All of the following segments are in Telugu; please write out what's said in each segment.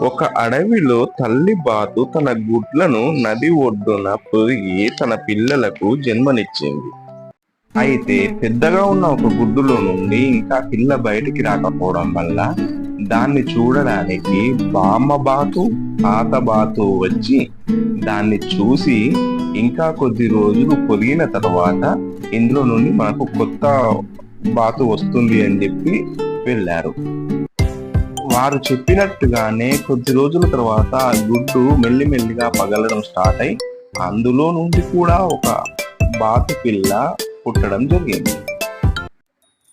ఒక అడవిలో తల్లి బాతు తన గుడ్లను నది ఒడ్డున పొదిగి తన పిల్లలకు జన్మనిచ్చింది. అయితే పెద్దగా ఉన్న ఒక గుడ్డులో నుండి ఇంకా పిల్ల బయటికి రాకపోవడం వల్ల దాన్ని చూడడానికి బామ్మ బాతు, తాత బాతు వచ్చి దాన్ని చూసి ఇంకా కొద్ది రోజులు పొదిగిన తర్వాత ఇందులో నుండి మనకు కొత్త బాతు వస్తుంది అని చెప్పి వెళ్ళారు. వారు చెప్పినట్టుగానే కొద్ది రోజుల తర్వాత ఆ గుడ్డు మెల్లిమెల్లిగా పగలడం స్టార్ట్ అయి అందులో నుండి కూడా ఒక బాతు పిల్ల పుట్టడం జరిగింది.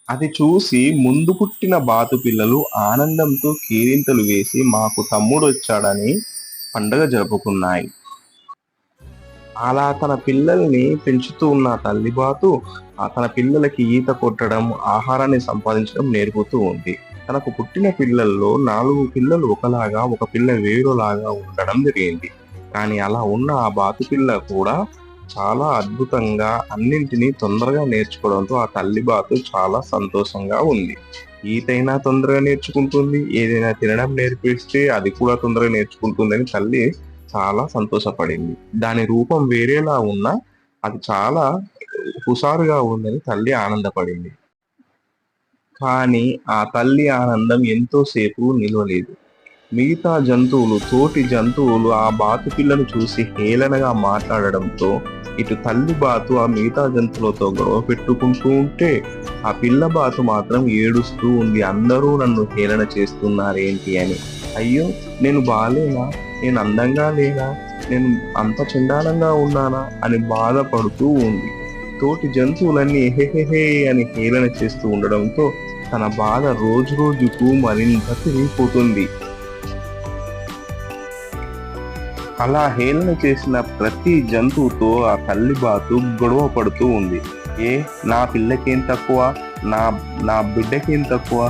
అది చూసి ముందు పుట్టిన బాతు పిల్లలు ఆనందంతో కేరింతలు వేసి మాకు తమ్ముడు వచ్చాడని పండగ జరుపుకున్నాయి. అలా తన పిల్లల్ని పెంచుతూ ఉన్న తల్లి బాతు తన పిల్లలకి ఈత కొట్టడం, ఆహారాన్ని సంపాదించడం నేర్పుతూ ఉంది. తనకు పుట్టిన పిల్లల్లో 4 పిల్లలు ఒకలాగా, ఒక పిల్ల వేరేలాగా ఉండడం జరిగింది. కానీ అలా ఉన్న ఆ బాతు పిల్ల కూడా చాలా అద్భుతంగా అన్నింటినీ తొందరగా నేర్చుకోవడంతో ఆ తల్లి బాతు చాలా సంతోషంగా ఉంది. ఈతైనా తొందరగా నేర్చుకుంటుంది, ఏదైనా తినడం నేర్పిస్తే అది కూడా తొందరగా నేర్చుకుంటుందని తల్లి చాలా సంతోషపడింది. దాని రూపం వేరేలా ఉన్నా అది చాలా హుషారుగా ఉందని తల్లి ఆనందపడింది. కానీ ఆ తల్లి ఆనందం ఎంతో సేపు నిలవలేదు. మిగతా జంతువులు, తోటి జంతువులు ఆ బాతు పిల్లను చూసి హేళనగా మాట్లాడడంతో ఇటు తల్లి బాతు ఆ మిగతా జంతువులతో గొడవ పెట్టుకుంటూ ఉంటే ఆ పిల్ల బాతు మాత్రం ఏడుస్తూ ఉంది. అందరూ నన్ను హేళన చేస్తున్నారేంటి అని. అయ్యో, నేను బాలేనా, నేను అందంగా లేనా, నేను అంత చండాలంగా ఉన్నానా అని బాధపడుతూ ఉంది. తోటి జంతువులన్నీ హెహెహే అని హేళన చేస్తూ ఉండడంతో తన బాధ రోజు రోజుకు మరింత పెరిగిపోతుంది. అలా హేళన చేసిన ప్రతి జంతువుతో ఆ తల్లి బాతు గొడవ పడుతూ ఉంది. నా పిల్లకేం తక్కువ, నా నా బిడ్డకేం తక్కువ,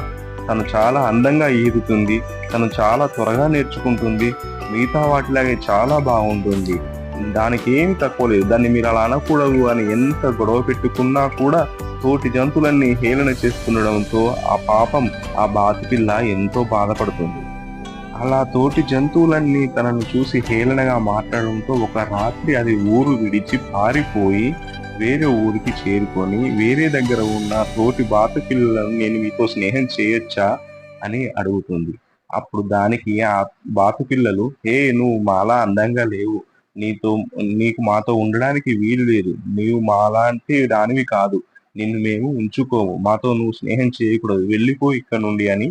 తను చాలా అందంగా ఈదుతుంది, తను చాలా త్వరగా నేర్చుకుంటుంది, మిగతా వాటిలాగే చాలా బాగుంటుంది, దానికి ఏమి తక్కువ లేదు, దాన్ని మీరు అలా అనకూడదు అని ఎంత గొడవ పెట్టుకున్నా కూడా తోటి జంతువులన్నీ హేళన చేస్తుండడంతో ఆ పాపం ఆ బాతు పిల్ల ఎంతో బాధపడుతుంది. అలా తోటి జంతువులన్నీ తనను చూసి హేళనగా మాట్లాడడంతో ఒక రాత్రి అది ఊరు విడిచి పారిపోయి వేరే ఊరికి చేరుకొని వేరే దగ్గర ఉన్న తోటి బాతు పిల్లలను నేను మీతో స్నేహం చేయొచ్చా అని అడుగుతుంది. అప్పుడు దానికి ఆ బాతు పిల్లలు, నువ్వు మాలా అందంగా లేవు, నీకు మాతో ఉండడానికి వీలు లేదు, నీవు మాలాంటి దానివి కాదు, నిన్ను మేము ఉంచుకోము, మాతో నువ్వు స్నేహం చేయకూడదు, వెళ్ళిపో ఇక్కడ నుండి అని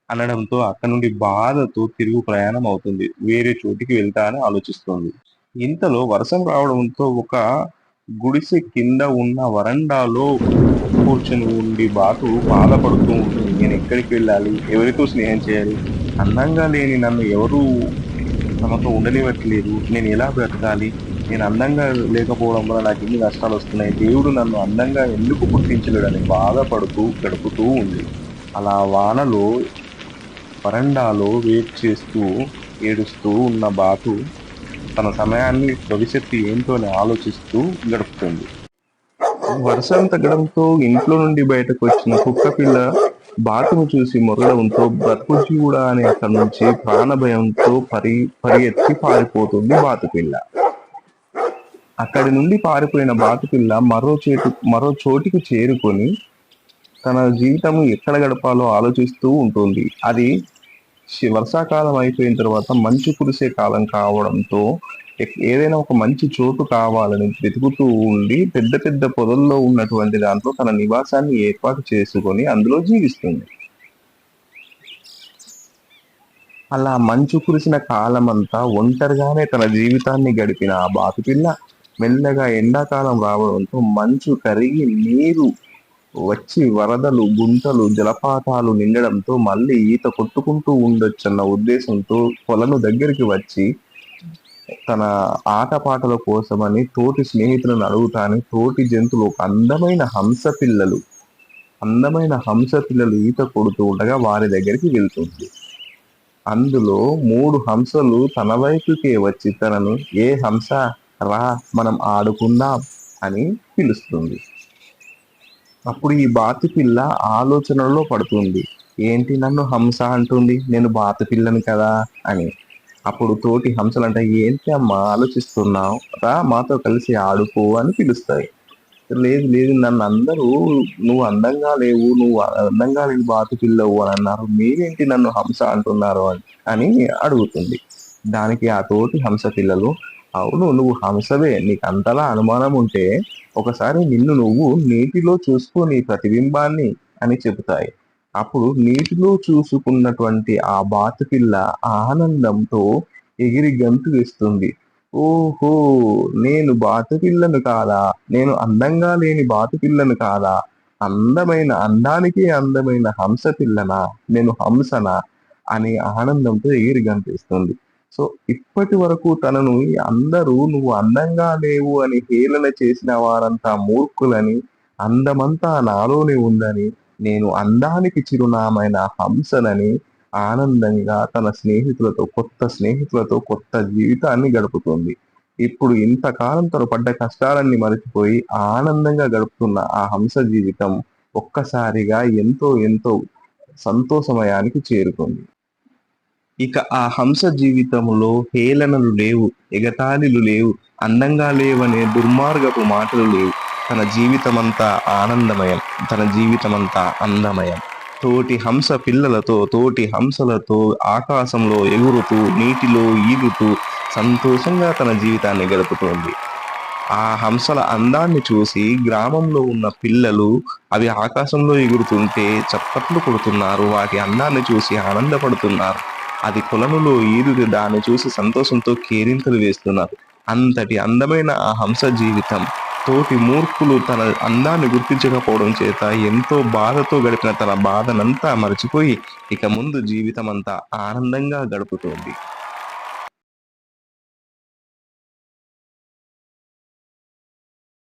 అనడంతో అక్కడ నుండి బాధతో తిరుగు ప్రయాణం అవుతుంది. వేరే చోటికి వెళ్తా అని ఆలోచిస్తుంది. ఇంతలో వర్షం రావడంతో ఒక గుడిసె కింద ఉన్న వరండాలో కూర్చొని ఉండి బాతు బాధపడుతూ ఉంటుంది. నేను ఎక్కడికి వెళ్ళాలి, ఎవరితో స్నేహం చేయాలి, అందంగా లేని నన్ను ఎవరు తమతో ఉండనివ్వట్లేదు, నేను ఎలా బ్రతకాలి, నేను అందంగా లేకపోవడం వల్ల నాకు ఎన్ని నష్టాలు వస్తున్నాయి, దేవుడు నన్ను అందంగా ఎందుకు పుట్టించలేడని బాధపడుతూ గడుపుతూ ఉంది. అలా వానలో వరండాలో వెయిట్ చేస్తూ ఏడుస్తూ ఉన్న బాతు తన సమయాన్ని, భవిష్యత్తు ఏంటో అని ఆలోచిస్తూ గడుపుతుంది. వర్షం తగ్గడంతో ఇంట్లో నుండి బయటకు వచ్చిన కుక్క పిల్ల బాతును చూసి మొరగడంతో బ్రతుకు జీవుడా అని అక్కడి నుంచి ప్రాణభయంతో పరిగెత్తి పారిపోతుంది బాతు పిల్ల. అక్కడి నుండి పారిపోయిన బాతు పిల్ల మరో చోటికి చేరుకొని తన జీవితం ఎక్కడ గడపాలో ఆలోచిస్తూ ఉంటుంది. అది వర్షాకాలం అయిపోయిన తర్వాత మంచు కురిసే కాలం కావడంతో ఏదైనా ఒక మంచి చోటు కావాలని వెతుకుతూ ఉండి పెద్ద పెద్ద పొదల్లో ఉన్నటువంటి దాంట్లో తన నివాసాన్ని ఏర్పాటు చేసుకొని అందులో జీవిస్తుంది. అలా మంచు కురిసిన కాలం అంతా ఒంటరిగానే తన జీవితాన్ని గడిపిన ఆ బాతుపిల్ల మెల్లగా ఎండాకాలం రావడంతో మంచు కరిగి నీరు వచ్చి వరదలు, గుంటలు, జలపాతాలు నిండడంతో మళ్ళీ ఈత కొట్టుకుంటూ ఉండొచ్చన్న ఉద్దేశంతో కొలను దగ్గరికి వచ్చి తన ఆటపాటల కోసమని తోటి స్నేహితులను అడుగుతాని తోటి జంతువులు ఒక అందమైన హంస పిల్లలు ఈత కొడుతూ ఉండగా వారి దగ్గరికి వెళ్తుంది. అందులో 3 హంసలు తన వైపుకే వచ్చి తనను, ఏ హంస రా మనం ఆడుకుందాం అని పిలుస్తుంది. అప్పుడు ఈ బాతు పిల్ల ఆలోచనలో పడుతుంది. ఏంటి నన్ను హంస అంటుంది, నేను బాతు పిల్లని కదా అని. అప్పుడు తోటి హంసలంటాయి, ఏంటి అమ్మా ఆలోచిస్తున్నావు, రా మాతో కలిసి ఆడుకో అని పిలుస్తాయి. లేదు లేదు, నన్ను అందరూ నువ్వు అందంగా లేవు, నువ్వు అందంగా లేని బాతు పిల్లవు అని అన్నారు, మీరేంటి నన్ను హంస అంటున్నారు అని అడుగుతుంది. దానికి ఆ తోటి హంస పిల్లలు, అవును నువ్వు హంసవే, నీకు అంతలా అనుమానం ఉంటే ఒకసారి నిన్ను నువ్వు నీటిలో చూసుకో, నీ ప్రతిబింబాన్ని అని చెబుతాయి. అప్పుడు నీటిలో చూసుకున్నటువంటి ఆ బాతు పిల్ల ఆనందంతో ఎగిరి గంతు వేస్తుంది. ఓహో! నేను బాతు పిల్లను కాదా? నేను అందంగా లేని బాతు పిల్లను కాదా? అందానికి అందమైన హంస పిల్లనా? నేను హంసనా? అని ఆనందంతో ఎగిరి గంతేస్తుంది. సో, ఇప్పటి వరకు తనను అందరూ నువ్వు అందంగా లేవు అని హేళన చేసిన వారంతా మూర్ఖులని, అందమంతా నాలోనే ఉందని, నేను అందానికి చిరునామైన హంసనని ఆనందంగా తన స్నేహితులతో కొత్త జీవితాన్ని గడుపుతుంది. ఇప్పుడు ఇంతకాలం తను పడ్డ కష్టాలన్నీ మరచిపోయి ఆనందంగా గడుపుతున్న ఆ హంస జీవితం ఒక్కసారిగా ఎంతో సంతోషమయానికి చేరుకుంది. ఇక ఆ హంస జీవితంలో హేళనలు లేవు, ఎగతాళిలు లేవు, అందంగా లేవనే దుర్మార్గపు మాటలు లేవు. తన జీవితమంతా ఆనందమయం. తన జీవితమంతా అందమయం. తోటి హంస పిల్లలతో, తోటి హంసలతో ఆకాశంలో ఎగురుతూ, నీటిలో ఈదుతూ సంతోషంగా తన జీవితాన్ని గడుపుతోంది. ఆ హంసల అందాన్ని చూసి గ్రామంలో ఉన్న పిల్లలు అవి ఆకాశంలో ఎగురుతుంటే చప్పట్లు కొడుతున్నారు. వాటి అందాన్ని చూసి ఆనందపడుతున్నారు. అది కొలనులో ఈదుతూ దాన్ని చూసి సంతోషంతో కేరింతలు వేస్తున్నారు. అంతటి అందమైన ఆ హంస జీవితం తోటి మూర్ఖులు తన అందాన్ని గుర్తించకపోవడం చేత ఎంతో బాధతో గడిపిన తన బాధనంతా మరచిపోయి ఇక ముందు జీవితమంతా ఆనందంగా గడుపుతోంది.